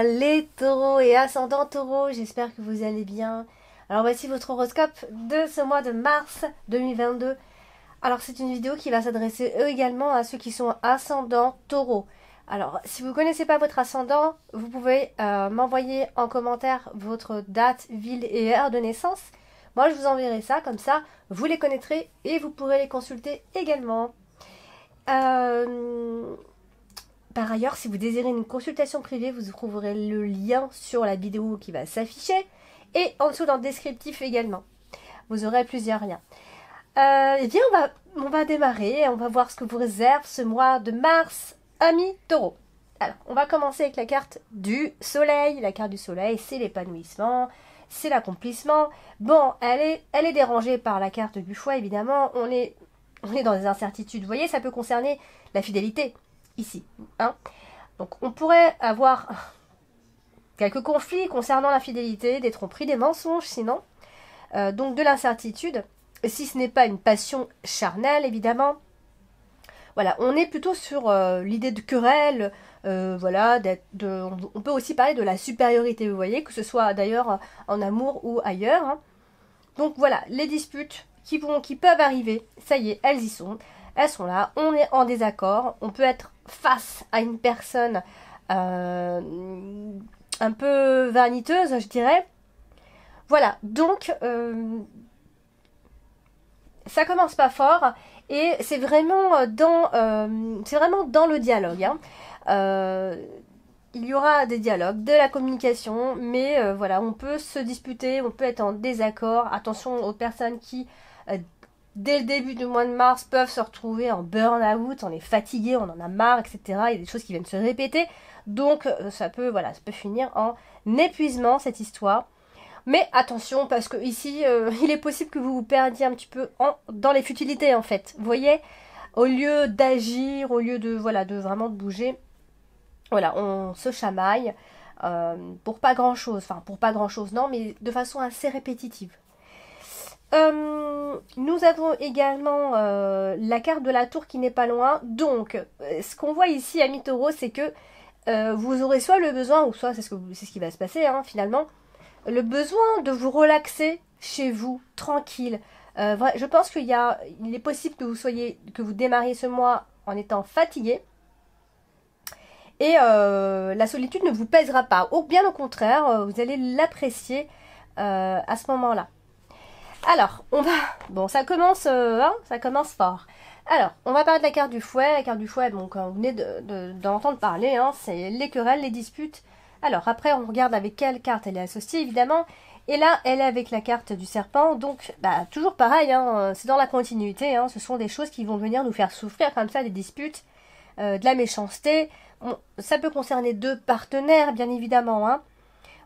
les taureaux et ascendants taureaux, j'espère que vous allez bien. Alors voici votre horoscope de ce mois de mars 2022. Alors c'est une vidéo qui va s'adresser également à ceux qui sont ascendants taureaux. Alors si vous ne connaissez pas votre ascendant, vous pouvez m'envoyer en commentaire votre date, ville et heure de naissance. Moi je vous enverrai ça, comme ça vous les connaîtrez et vous pourrez les consulter également. Par ailleurs, si vous désirez une consultation privée, vous trouverez le lien sur la vidéo qui va s'afficher et en dessous dans le descriptif également. Vous aurez plusieurs liens. Eh bien, on va démarrer et on va voir ce que vous réserve ce mois de mars, amis taureaux. Alors, on va commencer avec la carte du soleil. La carte du soleil, c'est l'épanouissement, c'est l'accomplissement. Bon, elle est dérangée par la carte du choix, évidemment. On est dans des incertitudes. Vous voyez, ça peut concerner la fidélité. Ici, hein. Donc on pourrait avoir quelques conflits concernant la fidélité, des tromperies, des mensonges sinon, donc de l'incertitude, si ce n'est pas une passion charnelle évidemment. Voilà, on est plutôt sur l'idée de querelle, voilà, on peut aussi parler de la supériorité, vous voyez, que ce soit d'ailleurs en amour ou ailleurs, hein. Donc voilà, les disputes qui peuvent arriver, ça y est, elles y sont. Elles sont là, on est en désaccord, on peut être face à une personne un peu vaniteuse, je dirais. Voilà, donc ça commence pas fort et c'est vraiment dans le dialogue, hein. Il y aura des dialogues, de la communication, mais voilà, on peut se disputer, on peut être en désaccord. Attention aux personnes qui dès le début du mois de mars, peuvent se retrouver en burn-out, on est fatigué, on en a marre, etc. Il y a des choses qui viennent se répéter. Donc, ça peut finir en épuisement, cette histoire. Mais attention, parce que ici, il est possible que vous vous perdiez un petit peu dans les futilités, en fait. Vous voyez, au lieu d'agir, au lieu de vraiment de bouger, voilà, on se chamaille pour pas grand-chose. Enfin, pour pas grand-chose, non, mais de façon assez répétitive. Nous avons également la carte de la tour qui n'est pas loin. Donc, ce qu'on voit ici, amis taureaux, c'est que vous aurez soit le besoin, ou soit c'est ce qui va se passer, hein, finalement, le besoin de vous relaxer chez vous, tranquille. Je pense il est possible que vous démarriez ce mois en étant fatigué. Et la solitude ne vous pèsera pas. Ou bien au contraire, vous allez l'apprécier à ce moment-là. Alors, ça commence fort. Alors, on va parler de la carte du fouet. La carte du fouet, bon, quand vous venez d'entendre parler, hein, c'est les querelles, les disputes. Alors, après, on regarde avec quelle carte elle est associée, évidemment. Et là, elle est avec la carte du serpent. Donc, toujours pareil, hein, c'est dans la continuité. Hein, ce sont des choses qui vont venir nous faire souffrir, comme ça, des disputes, de la méchanceté. Bon, ça peut concerner deux partenaires, bien évidemment, hein.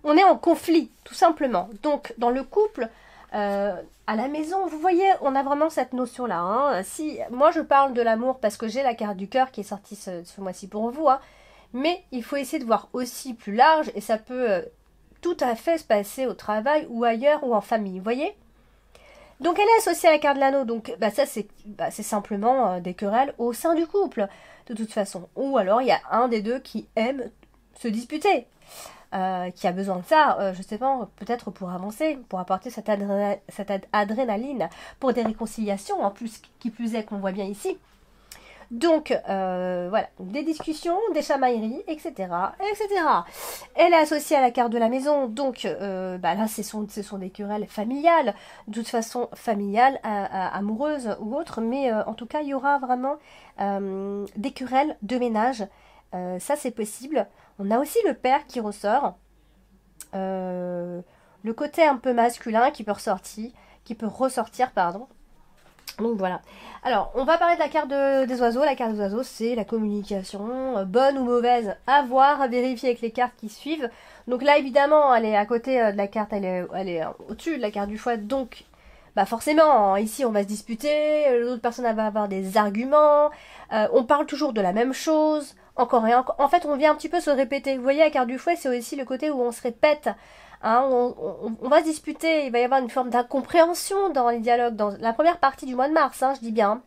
On est en conflit, tout simplement. Donc, dans le couple, à la maison, vous voyez, on a vraiment cette notion-là, hein. Si moi je parle de l'amour parce que j'ai la carte du cœur qui est sortie ce mois-ci pour vous, hein, mais il faut essayer de voir aussi plus large et ça peut tout à fait se passer au travail ou ailleurs ou en famille, vous voyez. Donc elle est associée à la carte de l'anneau, donc ça c'est simplement des querelles au sein du couple, de toute façon. Ou alors il y a un des deux qui aime se disputer. Qui a besoin de ça, je sais pas, peut-être pour avancer, pour apporter cette adrénaline, pour des réconciliations, en plus, qui plus est qu'on voit bien ici. Donc, voilà, des discussions, des chamailleries, etc., etc. Elle est associée à la carte de la maison, donc là, ce sont des querelles familiales, de toute façon familiales, amoureuses ou autres, mais en tout cas, il y aura vraiment des querelles de ménage. Ça, c'est possible. On a aussi le père qui ressort. Le côté un peu masculin qui peut ressortir, pardon. Donc voilà. Alors, on va parler de la carte des oiseaux. La carte des oiseaux, c'est la communication, bonne ou mauvaise, à voir, à vérifier avec les cartes qui suivent. Donc là, évidemment, elle est à côté de la carte, elle est au-dessus de la carte du fouet, donc forcément, ici on va se disputer, l'autre personne va avoir des arguments, on parle toujours de la même chose, encore et encore. En fait, on vient un petit peu se répéter. Vous voyez, la carte du fouet, c'est aussi le côté où on se répète. Hein, on va se disputer, il va y avoir une forme d'incompréhension dans les dialogues, dans la première partie du mois de mars, hein, je dis bien.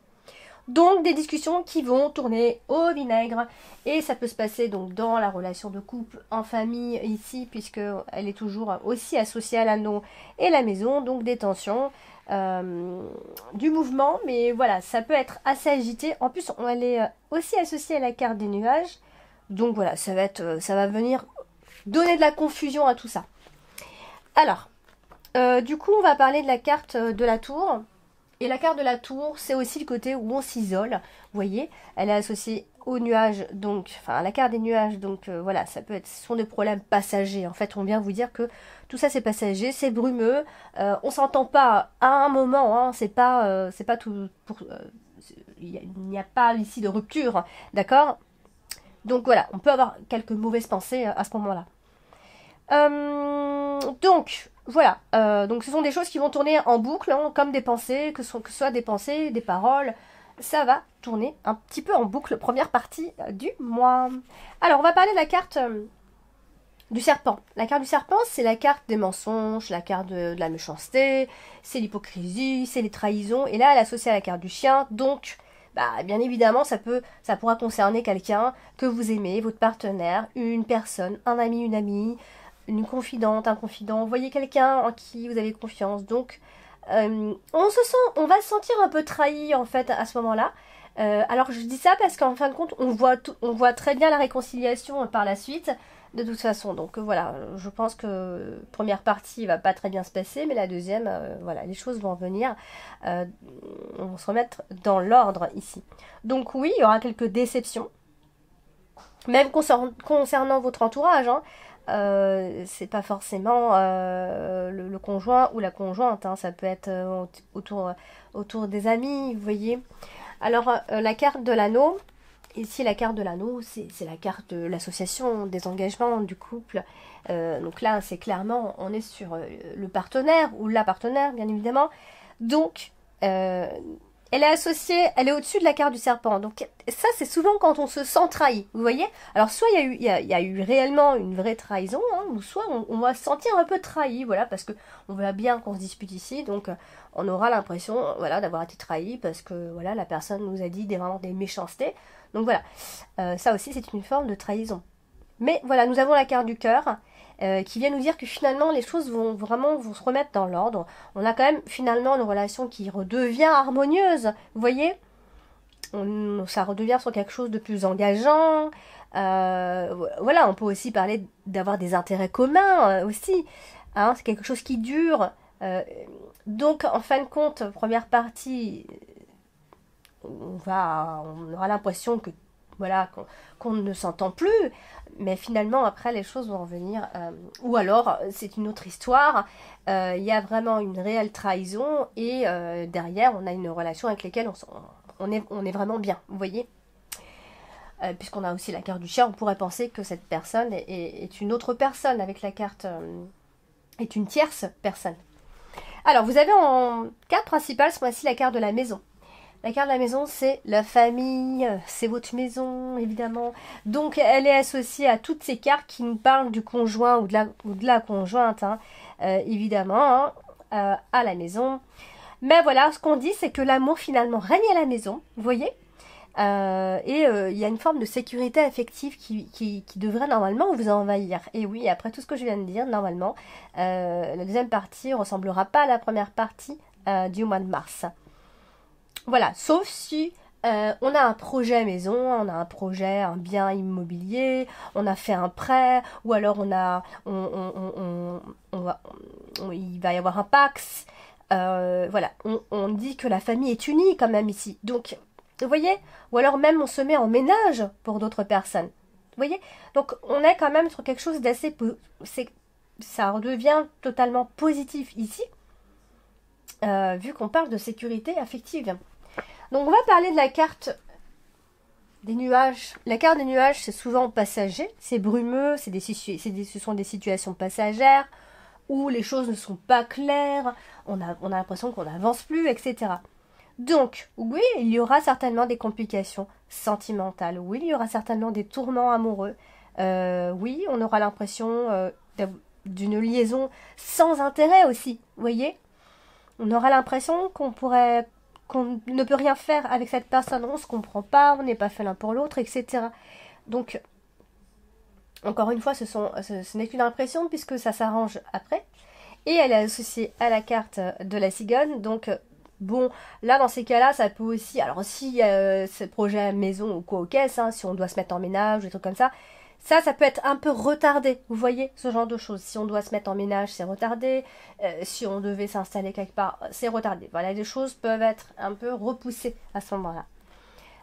Donc des discussions qui vont tourner au vinaigre et ça peut se passer donc dans la relation de couple, en famille ici puisque elle est toujours aussi associée à l'anneau et la maison, donc des tensions, du mouvement, mais voilà, ça peut être assez agité. En plus, elle est aussi associée à la carte des nuages, donc voilà, ça va venir donner de la confusion à tout ça. Alors, du coup, on va parler de la carte de la tour. Et la carte de la tour, c'est aussi le côté où on s'isole. Vous voyez, elle est associée aux nuages, donc, enfin, à la carte des nuages. Donc, voilà, ça peut être, ce sont des problèmes passagers. En fait, on vient vous dire que tout ça, c'est passager, c'est brumeux. On s'entend pas à un moment. Hein, c'est pas tout. Il n'y a pas ici de rupture, d'accord? Donc voilà, on peut avoir quelques mauvaises pensées à ce moment-là. Donc, voilà. Donc, ce sont des choses qui vont tourner en boucle, hein, comme des pensées, que ce soit des pensées, des paroles. Ça va tourner un petit peu en boucle, première partie du mois. Alors, on va parler de la carte du serpent. La carte du serpent, c'est la carte des mensonges, la carte de la méchanceté, c'est l'hypocrisie, c'est les trahisons. Et là, elle est associée à la carte du chien. Donc, bah, bien évidemment, ça pourra concerner quelqu'un que vous aimez, votre partenaire, une personne, un ami, une amie, une confidente, un confident, vous voyez quelqu'un en qui vous avez confiance. Donc, on va se sentir un peu trahi en fait à ce moment-là. Alors je dis ça parce qu'en fin de compte, on voit très bien la réconciliation par la suite, de toute façon. Donc voilà, je pense que première partie va pas très bien se passer, mais la deuxième, voilà, les choses vont venir. On va se remettre dans l'ordre ici. Donc oui, il y aura quelques déceptions, même concernant votre entourage. Hein. C'est pas forcément le conjoint ou la conjointe, hein, ça peut être autour des amis, vous voyez. Alors, la carte de l'anneau, ici la carte de l'anneau, c'est la carte de l'association, des engagements, du couple. Donc là, c'est clairement, on est sur le partenaire ou la partenaire, bien évidemment. Donc, elle est associée, elle est au-dessus de la carte du serpent. Donc ça, c'est souvent quand on se sent trahi, vous voyez. Alors soit il y a eu réellement une vraie trahison, hein, ou soit on va se sentir un peu trahi, voilà, parce que on voit bien qu'on se dispute ici, donc on aura l'impression, voilà, d'avoir été trahi parce que voilà, la personne nous a dit vraiment des méchancetés. Donc voilà, ça aussi c'est une forme de trahison. Mais voilà, nous avons la carte du cœur. Qui vient nous dire que finalement les choses vont se remettre dans l'ordre. On a quand même finalement une relation qui redevient harmonieuse, vous voyez, ça redevient sur quelque chose de plus engageant. Voilà, on peut aussi parler d'avoir des intérêts communs aussi. Hein, c'est quelque chose qui dure. Donc en fin de compte, première partie, on aura l'impression que voilà qu'on ne s'entend plus, mais finalement après les choses vont revenir, ou alors c'est une autre histoire, il y a vraiment une réelle trahison et derrière on a une relation avec laquelle on est vraiment bien, vous voyez. Puisqu'on a aussi la carte du chien, on pourrait penser que cette personne est une autre personne, avec la carte est une tierce personne. Alors vous avez en carte principale ce mois-ci la carte de la maison. La carte de la maison, c'est la famille, c'est votre maison, évidemment. Donc, elle est associée à toutes ces cartes qui nous parlent du conjoint ou de la conjointe, hein, évidemment, hein, à la maison. Mais voilà, ce qu'on dit, c'est que l'amour, finalement, règne à la maison, vous voyez. Il y a une forme de sécurité affective qui devrait normalement vous envahir. Et oui, après tout ce que je viens de dire, normalement, la deuxième partie ne ressemblera pas à la première partie du mois de mars. Voilà, sauf si on a un projet maison, on a un projet, un bien immobilier, on a fait un prêt, ou alors il va y avoir un Pax. Voilà, on dit que la famille est unie quand même ici. Donc, vous voyez, ou alors même on se met en ménage pour d'autres personnes. Vous voyez, donc on est quand même sur quelque chose d'assez, ça redevient totalement positif ici, vu qu'on parle de sécurité affective. Donc on va parler de la carte des nuages. La carte des nuages, c'est souvent passager, c'est brumeux, ce sont des situations passagères où les choses ne sont pas claires, on a l'impression qu'on n'avance plus, etc. Donc, oui, il y aura certainement des complications sentimentales, oui, il y aura certainement des tourments amoureux, oui, on aura l'impression d'une liaison sans intérêt aussi, vous voyez. On aura l'impression qu'on qu'on ne peut rien faire avec cette personne, on se comprend pas, on n'est pas fait l'un pour l'autre, etc. Donc, encore une fois, ce n'est qu'une impression puisque ça s'arrange après. Et elle est associée à la carte de la cigogne. Donc, bon, là, dans ces cas-là, ça peut aussi... Alors, si ce projet maison ou quoi, ok, ça, si on doit se mettre en ménage, des trucs comme ça, ça peut être un peu retardé. Vous voyez, ce genre de choses. Si on doit se mettre en ménage, c'est retardé. Si on devait s'installer quelque part, c'est retardé. Voilà, les choses peuvent être un peu repoussées à ce moment-là.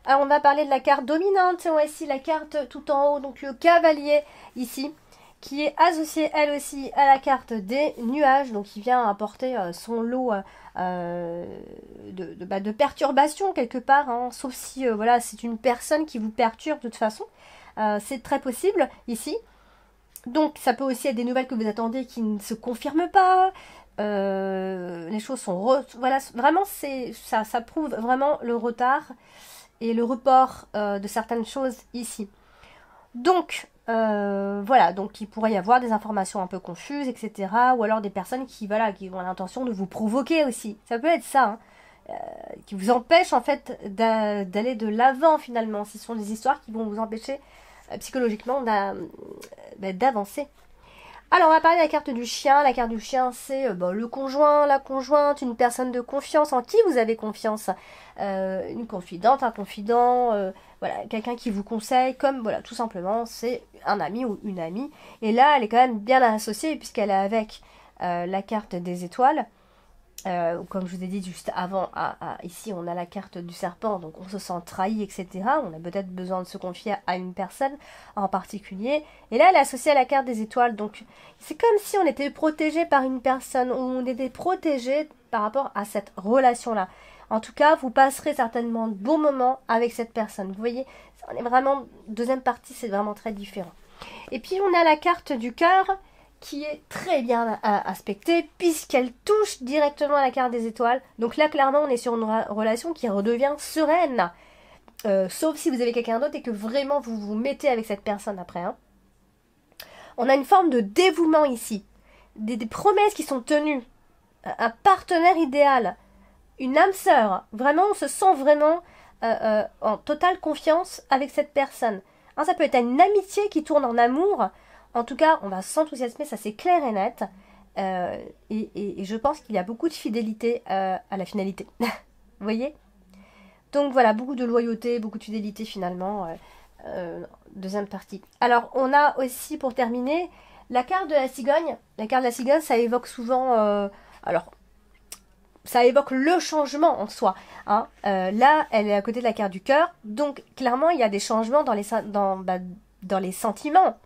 Alors, on va parler de la carte dominante. C'est aussi la carte tout en haut, donc le cavalier, ici, qui est associée, elle aussi, à la carte des nuages. Donc, qui vient apporter son lot de perturbations, quelque part. Hein, sauf si, voilà, c'est une personne qui vous perturbe de toute façon. C'est très possible, ici. Donc, ça peut aussi être des nouvelles que vous attendez qui ne se confirment pas. Les choses sont... Voilà, vraiment, ça prouve vraiment le retard et le report de certaines choses ici. Donc, voilà, donc il pourrait y avoir des informations un peu confuses, etc. Ou alors des personnes qui ont l'intention de vous provoquer aussi. Ça peut être ça, hein, qui vous empêche en fait d'aller de l'avant finalement. Ce sont des histoires qui vont vous empêcher psychologiquement d'avancer. Alors, on va parler de la carte du chien. La carte du chien, c'est le conjoint, la conjointe, une personne de confiance en qui vous avez confiance. Une confidente, un confident, voilà, quelqu'un qui vous conseille, comme, voilà, tout simplement, c'est un ami ou une amie. Et là, elle est quand même bien associée, puisqu'elle est avec la carte des étoiles. Comme je vous ai dit juste avant, ici on a la carte du serpent, donc on se sent trahi, etc. On a peut-être besoin de se confier à une personne en particulier. Et là, elle est associée à la carte des étoiles, donc c'est comme si on était protégé par une personne, ou on était protégé par rapport à cette relation-là. En tout cas, vous passerez certainement de bons moments avec cette personne. Vous voyez, on est vraiment, deuxième partie, c'est vraiment très différent. Et puis on a la carte du cœur, qui est très bien aspectée puisqu'elle touche directement à la carte des étoiles. Donc là, clairement, on est sur une relation qui redevient sereine. Sauf si vous avez quelqu'un d'autre et que vraiment vous vous mettez avec cette personne après. Hein. On a une forme de dévouement ici. Des promesses qui sont tenues. Un partenaire idéal. Une âme sœur. Vraiment, on se sent vraiment en totale confiance avec cette personne. Hein, ça peut être une amitié qui tourne en amour. En tout cas, on va s'enthousiasmer, ça c'est clair et net. Et je pense qu'il y a beaucoup de fidélité à la finalité. Vous voyez? Donc voilà, beaucoup de loyauté, beaucoup de fidélité finalement. Deuxième partie. Alors, on a aussi, pour terminer, la carte de la cigogne. La carte de la cigogne, ça évoque souvent... ça évoque le changement en soi. Hein. Là, elle est à côté de la carte du cœur. Donc, clairement, il y a des changements dans les sentiments.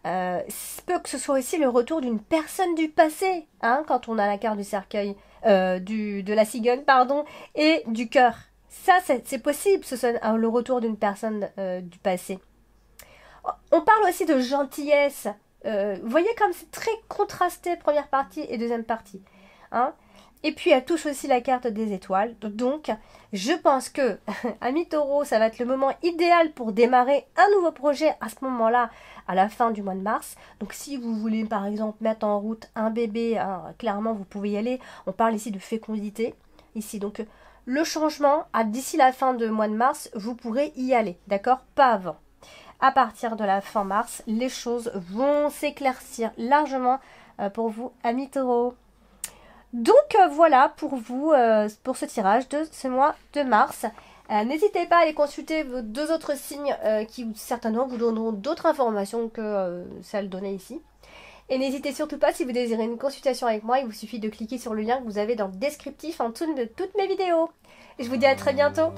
Peut que ce soit aussi le retour d'une personne du passé, hein, quand on a la carte du cercueil, de la cigogne, pardon, et du cœur. Ça, c'est possible, ce soit le retour d'une personne du passé. On parle aussi de gentillesse. Vous voyez comme c'est très contrasté, première partie et deuxième partie. Hein. Et puis, elle touche aussi la carte des étoiles. Donc, je pense que, amis taureaux, ça va être le moment idéal pour démarrer un nouveau projet à ce moment-là, à la fin du mois de mars. Donc, si vous voulez, par exemple, mettre en route un bébé, hein, clairement, vous pouvez y aller. On parle ici de fécondité. Ici, donc, le changement, d'ici la fin du mois de mars, vous pourrez y aller. D'accord? Pas avant. À partir de la fin mars, les choses vont s'éclaircir largement pour vous, amis taureaux. Donc voilà pour vous, pour ce tirage de ce mois de mars. N'hésitez pas à aller consulter vos deux autres signes qui certainement vous donneront d'autres informations que celles données ici. Et n'hésitez surtout pas, si vous désirez une consultation avec moi, il vous suffit de cliquer sur le lien que vous avez dans le descriptif en dessous de toutes mes vidéos. Et je vous dis à très bientôt.